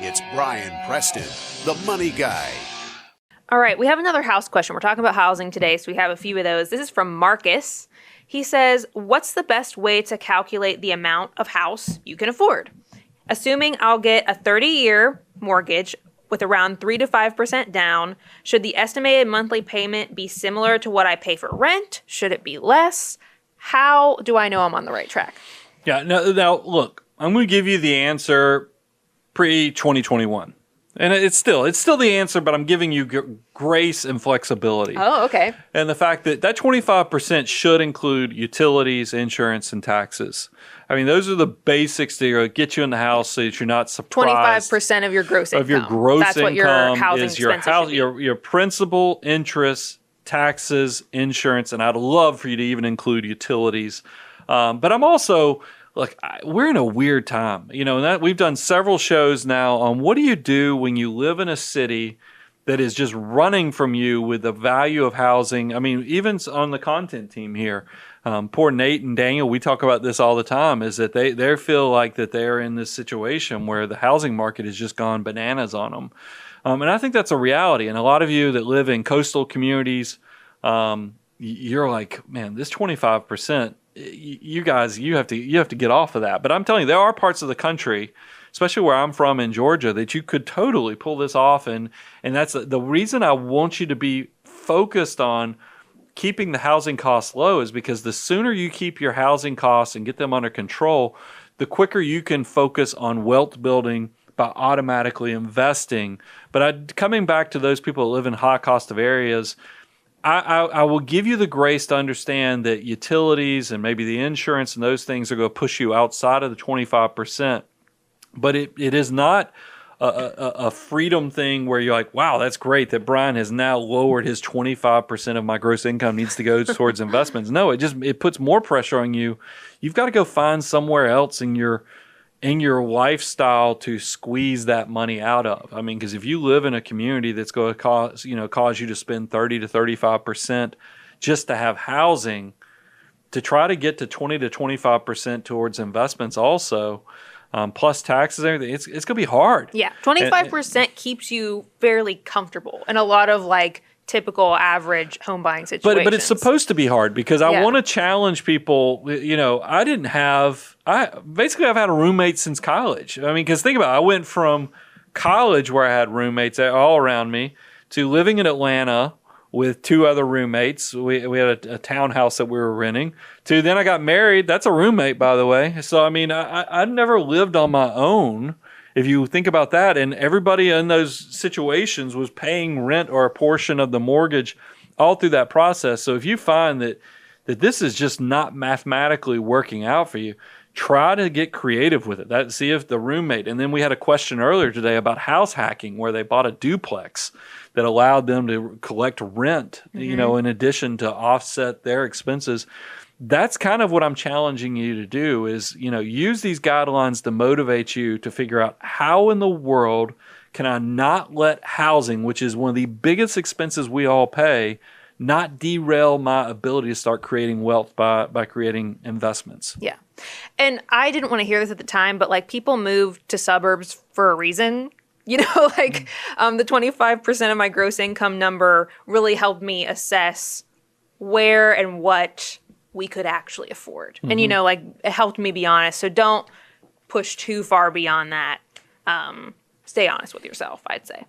It's Brian Preston, the Money Guy. All right, we have another house question. We're talking about housing today, so we have a few of those. This is from Marcus. He says, what's the best way to calculate the amount of house you can afford? Assuming I'll get a 30-year mortgage with around 3 to 5% down, should the estimated monthly payment be similar to what I pay for rent? Should it be less? How do I know I'm on the right track? Yeah, now look, I'm going to give you the answer pre-2021. And it's still the answer, but I'm giving you grace and flexibility. Oh, okay. And the fact that 25% should include utilities, insurance, and taxes. I mean, those are the basics that get you in the house so that you're not surprised. 25% of your gross income. Of your gross That's what your income housing is your expenses should be. your principal, interest, taxes, insurance, and I'd love for you to even include utilities. But I'm also... Look, we're in a weird time, and we've done several shows now on what do you do when you live in a city that is just running from you with the value of housing. I mean, even on the content team here, poor Nate and Daniel, we talk about this all the time, is that they feel like that they're in this situation where the housing market has just gone bananas on them. And I think that's a reality. And a lot of you that live in coastal communities, you're like, man, this 25%, you guys, you have to get off of that. But I'm telling you, there are parts of the country, especially where I'm from in Georgia, that you could totally pull this off. And that's the reason I want you to be focused on keeping the housing costs low, is because the sooner you keep your housing costs and get them under control, the quicker you can focus on wealth building by automatically investing. But coming back to those people that live in high cost of areas, I will give you the grace to understand that utilities and maybe the insurance and those things are going to push you outside of the 25%. But it is not a freedom thing where you're like, wow, that's great that Brian has now lowered his 25% of my gross income needs to go towards investments. No, it puts more pressure on you. You've got to go find somewhere else in your lifestyle to squeeze that money out of. I mean, because if you live in a community that's going to cause you to spend 30 to 35% just to have housing, to try to get to 20 to 25% towards investments also, plus taxes and everything, it's going to be hard. Yeah, 25% keeps you fairly comfortable in a lot of typical average home buying situations. But it's supposed to be hard because I want to challenge people. I've had a roommate since college. I mean, because think about it, I went from college where I had roommates all around me to living in Atlanta with 2 other roommates. We had a townhouse that we were renting. To then I got married. That's a roommate, by the way. So, I mean, I've never lived on my own. If you think about that, and everybody in those situations was paying rent or a portion of the mortgage all through that process. So if you find that this is just not mathematically working out for you, try to get creative with it. See if the roommate, and then we had a question earlier today about house hacking where they bought a duplex that allowed them to collect rent, in addition to offset their expenses. That's kind of what I'm challenging you to do is, use these guidelines to motivate you to figure out how in the world can I not let housing, which is one of the biggest expenses we all pay, not derail my ability to start creating wealth by creating investments. Yeah. And I didn't want to hear this at the time, but people move to suburbs for a reason. The 25% of my gross income number really helped me assess where and what we could actually afford. And, it helped me be honest. So don't push too far beyond that. Stay honest with yourself, I'd say.